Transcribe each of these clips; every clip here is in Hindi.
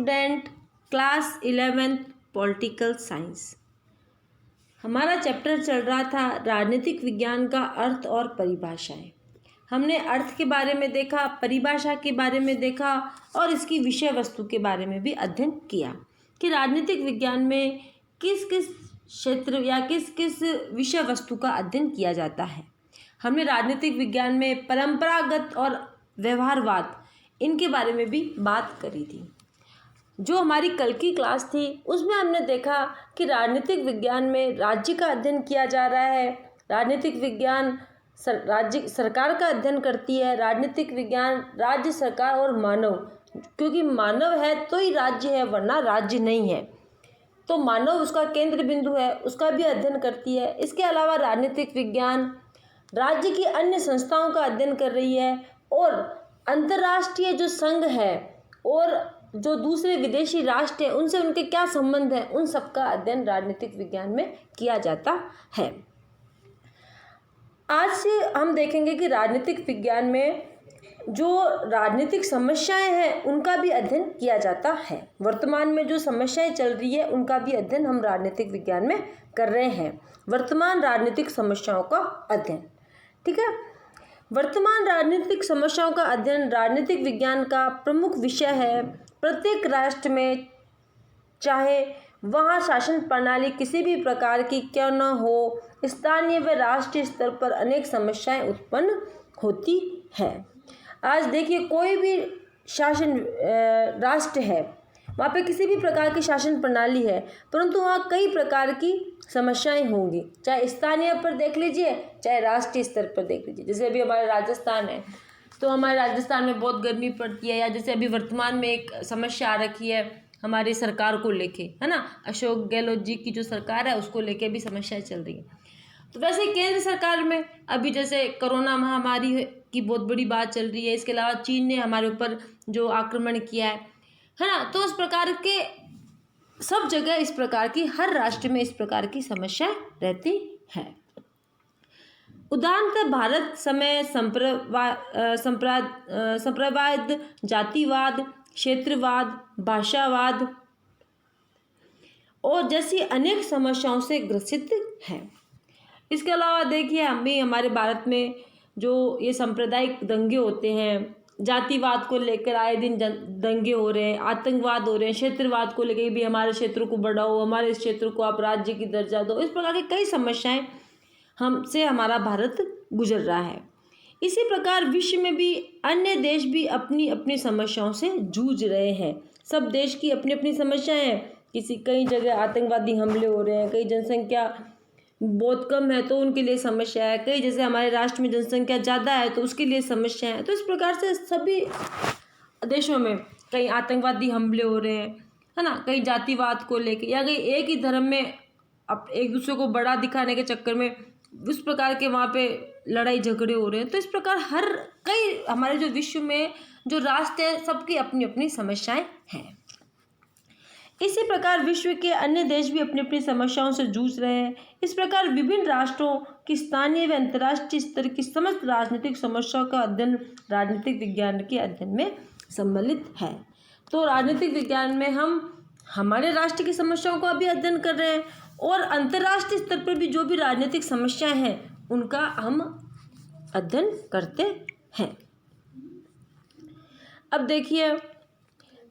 Student, class 11th political science. हमारा चैप्टर चल रहा था राजनीतिक विज्ञान का अर्थ और परिभाषाएं। हमने अर्थ के बारे में देखा, परिभाषा के बारे में देखा और इसकी विषय वस्तु के बारे में भी अध्ययन किया कि राजनीतिक विज्ञान में किस किस क्षेत्र या किस किस विषय वस्तु का अध्ययन किया जाता है। हमने राजनीतिक विज्ञान में परंपरागत और व्यवहारवाद इनके बारे में भी बात करी थी। जो हमारी कल की क्लास थी उसमें हमने देखा कि राजनीतिक विज्ञान में राज्य का अध्ययन किया जा रहा है। राजनीतिक विज्ञान राज्य सरकार का अध्ययन करती है। राजनीतिक विज्ञान राज्य, सरकार और मानव, क्योंकि मानव है तो ही राज्य है, वरना राज्य नहीं है। तो मानव उसका केंद्र बिंदु है, उसका भी अध्ययन करती है। इसके अलावा राजनीतिक विज्ञान राज्य की अन्य संस्थाओं का अध्ययन कर रही है और अंतर्राष्ट्रीय जो संघ है और जो दूसरे विदेशी राष्ट्र हैं उनसे उनके क्या संबंध हैं, उन सब का अध्ययन राजनीतिक विज्ञान में किया जाता है। आज से हम देखेंगे कि राजनीतिक विज्ञान में जो राजनीतिक समस्याएं हैं उनका भी अध्ययन किया जाता है। वर्तमान में जो समस्याएं चल रही है उनका भी अध्ययन हम राजनीतिक विज्ञान में कर रहे हैं। वर्तमान राजनीतिक समस्याओं का अध्ययन, ठीक है। वर्तमान राजनीतिक समस्याओं का अध्ययन राजनीतिक विज्ञान का प्रमुख विषय है। प्रत्येक राष्ट्र में, चाहे वहाँ शासन प्रणाली किसी भी प्रकार की क्यों न हो, स्थानीय व राष्ट्रीय स्तर पर अनेक समस्याएं उत्पन्न होती है। आज देखिए, कोई भी शासन राष्ट्र है, वहाँ पे किसी भी प्रकार की शासन प्रणाली है, परंतु वहाँ कई प्रकार की समस्याएं होंगी। चाहे स्थानीय पर देख लीजिए, चाहे राष्ट्रीय स्तर पर देख लीजिए। जैसे अभी हमारा राजस्थान है, तो हमारे राजस्थान में बहुत गर्मी पड़ती है, या जैसे अभी वर्तमान में एक समस्या आ रखी है हमारी सरकार को लेके, है ना, अशोक गहलोत जी की जो सरकार है उसको लेके भी समस्याएं चल रही है। तो वैसे केंद्र सरकार में अभी जैसे कोरोना महामारी की बहुत बड़ी बात चल रही है। इसके अलावा चीन ने हमारे ऊपर जो आक्रमण किया है ना, तो इस प्रकार के सब जगह इस प्रकार की, हर राष्ट्र में इस प्रकार की समस्या रहती है। उदाहरणतः भारत समय संप्रदायवाद, जातिवाद, क्षेत्रवाद, भाषावाद और जैसी अनेक समस्याओं से ग्रसित है। इसके अलावा देखिए, हम भी हमारे भारत में जो ये सांप्रदायिक दंगे होते हैं, जातिवाद को लेकर आए दिन दंगे हो रहे हैं, आतंकवाद हो रहे हैं, क्षेत्रवाद को लेकर भी हमारे क्षेत्र को बढ़ाओ, हमारे इस क्षेत्र को आप राज्य की दर्जा दो। इस प्रकार की कई समस्याएं हमसे हमारा भारत गुजर रहा है। इसी प्रकार विश्व में भी अन्य देश भी अपनी अपनी समस्याओं से जूझ रहे हैं। सब देश की अपनी अपनी समस्याएं हैं। कई जगह आतंकवादी हमले हो रहे हैं, कई जनसंख्या बहुत कम है तो उनके लिए समस्या है, कई जैसे हमारे राष्ट्र में जनसंख्या ज़्यादा है तो उसके लिए समस्या है। तो इस प्रकार से सभी देशों में कई आतंकवादी हमले हो रहे हैं, है ना, कई जातिवाद को लेके, या कई एक ही धर्म में अब एक दूसरे को बड़ा दिखाने के चक्कर में उस प्रकार के वहाँ पे लड़ाई झगड़े हो रहे हैं। तो इस प्रकार कई हमारे जो विश्व में जो राष्ट्र है सबकी अपनी अपनी समस्याएं हैं। इसी प्रकार विश्व के अन्य देश भी अपनी अपनी समस्याओं से जूझ रहे हैं। इस प्रकार विभिन्न राष्ट्रों की स्थानीय व अंतर्राष्ट्रीय स्तर की समस्त राजनीतिक समस्याओं का अध्ययन राजनीतिक विज्ञान के अध्ययन में सम्मिलित है। तो राजनीतिक विज्ञान में हम हमारे राष्ट्र की समस्याओं का भी अध्ययन कर रहे हैं और अंतर्राष्ट्रीय स्तर पर भी जो भी राजनीतिक समस्याएं हैं उनका हम अध्ययन करते हैं। अब देखिए,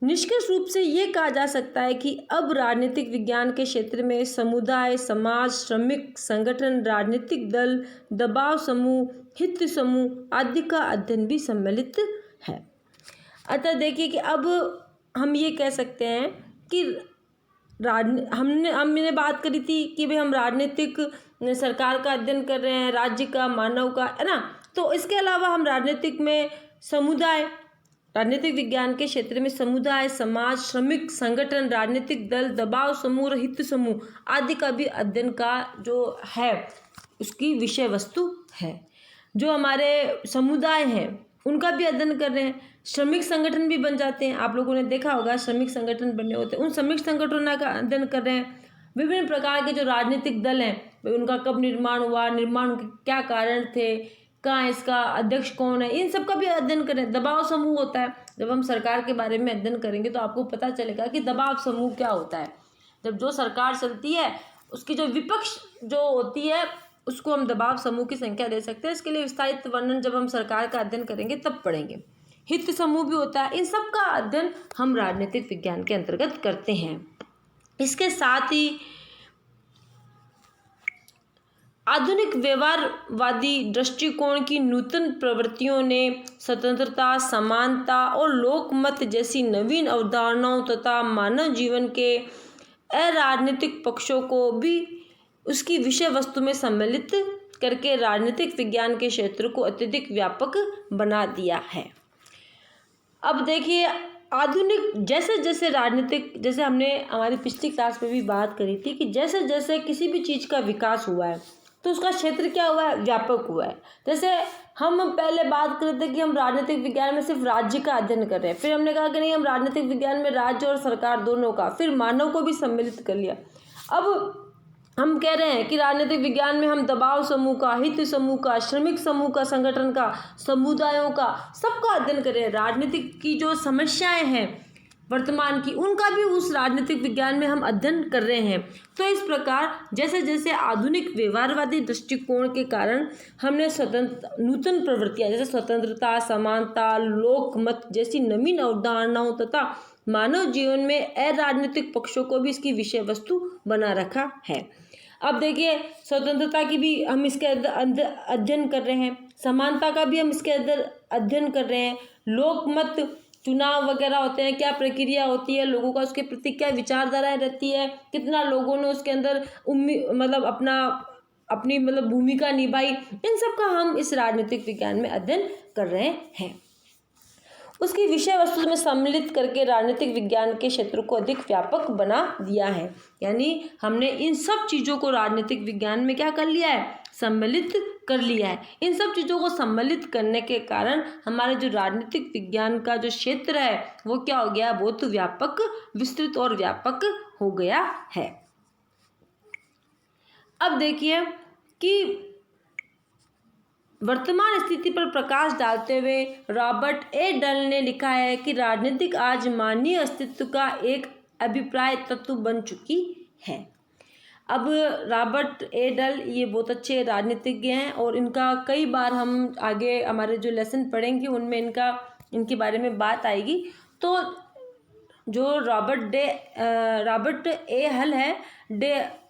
निष्कर्ष रूप से ये कहा जा सकता है कि अब राजनीतिक विज्ञान के क्षेत्र में समुदाय, समाज, श्रमिक संगठन, राजनीतिक दल, दबाव समूह, हित समूह आदि का अध्ययन भी सम्मिलित है। अतः देखिए कि अब हम ये कह सकते हैं कि हमने बात करी थी कि भाई हम राजनीतिक सरकार का अध्ययन कर रहे हैं, राज्य का, मानव का, है ना। तो इसके अलावा हम राजनीतिक में समुदाय, राजनीतिक विज्ञान के क्षेत्र में समुदाय, समाज, श्रमिक संगठन, राजनीतिक दल, दबाव समूह, हित समूह आदि का भी अध्ययन का जो है उसकी विषय वस्तु है। जो हमारे समुदाय हैं उनका भी अध्ययन कर रहे हैं। श्रमिक संगठन भी बन जाते हैं, आप लोगों ने देखा होगा श्रमिक संगठन बने होते हैं, उन श्रमिक संगठनों का अध्ययन कर रहे हैं। विभिन्न प्रकार के जो राजनीतिक दल हैं उनका कब निर्माण हुआ, निर्माण के क्या कारण थे, कहाँ इसका अध्यक्ष कौन है, इन सब का भी अध्ययन करें। दबाव समूह होता है, जब हम सरकार के बारे में अध्ययन करेंगे तो आपको पता चलेगा कि दबाव समूह क्या होता है। जब जो सरकार चलती है उसकी जो विपक्ष जो होती है उसको हम दबाव समूह की संख्या दे सकते हैं। इसके लिए विस्तारित वर्णन जब हम सरकार का अध्ययन करेंगे तब पढ़ेंगे। हित समूह भी होता है। इन सब का अध्ययन हम राजनीतिक विज्ञान के अंतर्गत करते हैं। इसके साथ ही आधुनिक व्यवहारवादी दृष्टिकोण की नूतन प्रवृत्तियों ने स्वतंत्रता, समानता और लोकमत जैसी नवीन अवधारणाओं तथा मानव जीवन के अराजनीतिक पक्षों को भी उसकी विषय वस्तु में सम्मिलित करके राजनीतिक विज्ञान के क्षेत्र को अत्यधिक व्यापक बना दिया है। अब देखिए, आधुनिक जैसे जैसे राजनीतिक, जैसे हमने हमारी पिछली क्लास में भी बात करी थी कि जैसे जैसे किसी भी चीज़ का विकास हुआ है तो उसका क्षेत्र क्या हुआ है, व्यापक हुआ है। जैसे हम पहले बात कर रहे थे कि हम राजनीतिक विज्ञान में सिर्फ राज्य का अध्ययन कर रहे हैं, फिर हमने कहा कि नहीं, हम राजनीतिक विज्ञान में राज्य और सरकार दोनों का, फिर मानव को भी सम्मिलित कर लिया। अब हम कह रहे हैं कि राजनीतिक विज्ञान में हम दबाव समूह का, हित समूह का, श्रमिक समूह का, संगठन का, समुदायों का, सबका अध्ययन कर रहे हैं। राजनीतिक की जो समस्याएं हैं वर्तमान की, उनका भी उस राजनीतिक विज्ञान में हम अध्ययन कर रहे हैं। तो इस प्रकार जैसे जैसे आधुनिक व्यवहारवादी दृष्टिकोण के कारण हमने नूतन प्रवृत्तियां जैसे स्वतंत्रता, समानता, लोकमत जैसी नवीन अवधारणाओं तथा मानव जीवन में अराजनीतिक पक्षों को भी इसकी विषय वस्तु बना रखा है। अब देखिए, स्वतंत्रता की भी हम इसके अंदर अध्ययन कर रहे हैं, समानता का भी हम इसके अंदर अध्ययन कर रहे हैं, लोकमत, चुनाव वगैरह होते हैं, क्या प्रक्रिया होती है, लोगों का उसके प्रति क्या विचारधाराएं रहती है, कितना लोगों ने उसके अंदर अपनी भूमिका निभाई, इन सब का हम इस राजनीतिक विज्ञान में अध्ययन कर रहे हैं। उसकी विषय वस्तु में सम्मिलित करके राजनीतिक विज्ञान के क्षेत्र को अधिक व्यापक बना दिया है। यानी हमने इन सब चीज़ों को राजनीतिक विज्ञान में क्या कर लिया है, सम्मिलित कर लिया है। इन सब चीज़ों को सम्मिलित करने के कारण हमारे जो राजनीतिक विज्ञान का जो क्षेत्र है वो क्या हो गया, बहुत व्यापक, विस्तृत और व्यापक हो गया है। अब देखिए कि वर्तमान स्थिति पर प्रकाश डालते हुए रॉबर्ट ए डल ने लिखा है कि राजनीतिक आज मानवीय अस्तित्व का एक अभिप्राय तत्व बन चुकी है। अब रॉबर्ट ए डल ये बहुत अच्छे राजनीतिज्ञ हैं और इनका कई बार हम आगे हमारे जो लेसन पढ़ेंगे उनमें इनके बारे में बात आएगी। तो जो रॉबर्ट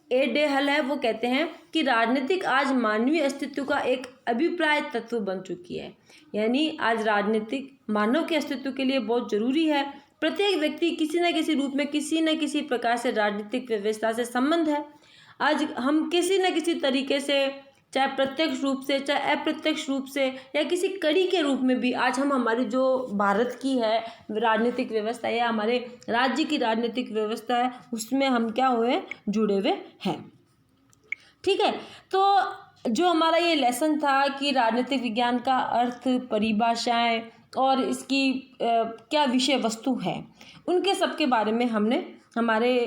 ए डे हल है वो कहते हैं कि राजनीतिक आज मानवीय अस्तित्व का एक अभिप्राय तत्व बन चुकी है। यानी आज राजनीतिक मानव के अस्तित्व के लिए बहुत जरूरी है। प्रत्येक व्यक्ति किसी न किसी रूप में किसी न किसी प्रकार से राजनीतिक व्यवस्था से संबंध है। आज हम किसी न किसी तरीके से, चाहे प्रत्यक्ष रूप से चाहे अप्रत्यक्ष रूप से या किसी कड़ी के रूप में भी, आज हम हमारी जो भारत की है राजनीतिक व्यवस्था या हमारे राज्य की राजनीतिक व्यवस्था है उसमें हम क्या हुए, जुड़े हुए हैं। ठीक है, तो जो हमारा ये लेसन था कि राजनीतिक विज्ञान का अर्थ, परिभाषाएं और इसकी क्या विषय वस्तु है, उनके सब के बारे में हमने हमारे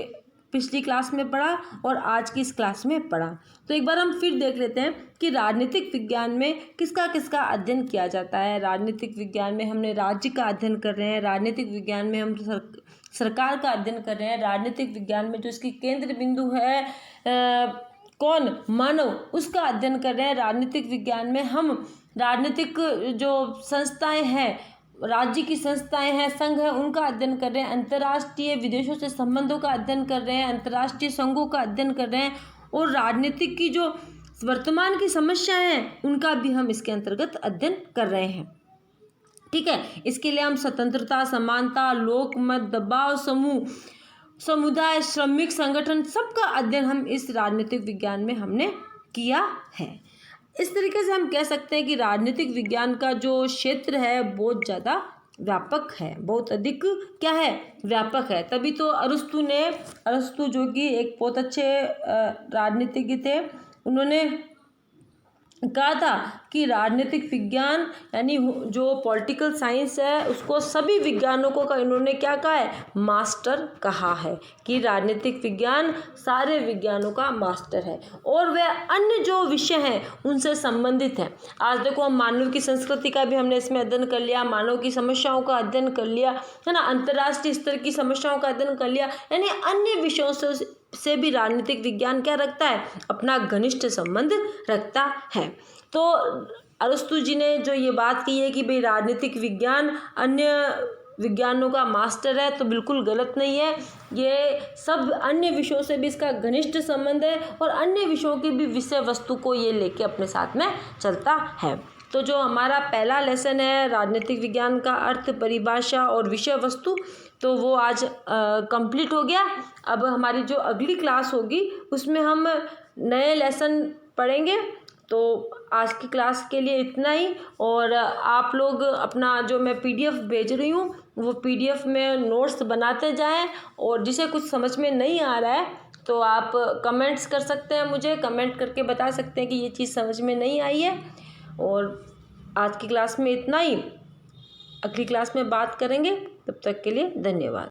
पिछली क्लास में पढ़ा और आज की इस क्लास में पढ़ा। तो एक बार हम फिर देख लेते हैं कि राजनीतिक विज्ञान में किसका किसका अध्ययन किया जाता है। राजनीतिक विज्ञान में हमने राज्य का अध्ययन कर रहे हैं, राजनीतिक विज्ञान में हम सरकार का अध्ययन कर रहे हैं, राजनीतिक विज्ञान में जो इसकी केंद्र बिंदु है कौन, मानव, उसका अध्ययन कर रहे हैं। राजनीतिक विज्ञान में हम राजनीतिक जो संस्थाएं हैं, राज्य की संस्थाएं हैं, संघ है, उनका अध्ययन कर रहे हैं। अंतर्राष्ट्रीय विदेशों से संबंधों का अध्ययन कर रहे हैं, अंतर्राष्ट्रीय संघों का अध्ययन कर रहे हैं और राजनीतिक की जो वर्तमान की समस्याएं हैं उनका भी हम इसके अंतर्गत अध्ययन कर रहे हैं। ठीक है, इसके लिए हम स्वतंत्रता, समानता, लोकमत, दबाव समूह, समुदाय, श्रमिक संगठन, सबका अध्ययन हम इस राजनीतिक विज्ञान में हमने किया है। इस तरीके से हम कह सकते हैं कि राजनीतिक विज्ञान का जो क्षेत्र है बहुत ज़्यादा व्यापक है, बहुत अधिक क्या है, व्यापक है। तभी तो अरस्तु जो कि एक बहुत अच्छे राजनीतिज्ञ थे, उन्होंने कहा था कि राजनीतिक विज्ञान यानी जो पॉलिटिकल साइंस है उसको सभी विज्ञानों का इन्होंने क्या कहा है, मास्टर कहा है, कि राजनीतिक विज्ञान सारे विज्ञानों का मास्टर है और वह अन्य जो विषय हैं उनसे संबंधित है। आज देखो हम मानव की संस्कृति का भी हमने इसमें अध्ययन कर लिया, मानव की समस्याओं का अध्ययन कर लिया है ना, अंतर्राष्ट्रीय स्तर की समस्याओं का अध्ययन कर लिया, यानी अन्य विषयों से भी राजनीतिक विज्ञान क्या रखता है, अपना घनिष्ठ संबंध रखता है। तो अरस्तु जी ने जो ये बात की है कि भाई राजनीतिक विज्ञान अन्य विज्ञानों का मास्टर है, तो बिल्कुल गलत नहीं है। ये सब अन्य विषयों से भी इसका घनिष्ठ संबंध है और अन्य विषयों की भी विषय वस्तु को ये लेके अपने साथ में चलता है। तो जो हमारा पहला लेसन है राजनीतिक विज्ञान का अर्थ, परिभाषा और विषय वस्तु, तो वो आज कंप्लीट हो गया। अब हमारी जो अगली क्लास होगी उसमें हम नए लेसन पढ़ेंगे। तो आज की क्लास के लिए इतना ही, और आप लोग अपना जो मैं PDF भेज रही हूँ वो PDF में नोट्स बनाते जाएं, और जिसे कुछ समझ में नहीं आ रहा है तो आप कमेंट्स कर सकते हैं, मुझे कमेंट करके बता सकते हैं कि ये चीज़ समझ में नहीं आई है। और आज की क्लास में इतना ही, अगली क्लास में बात करेंगे, तब तक के लिए धन्यवाद।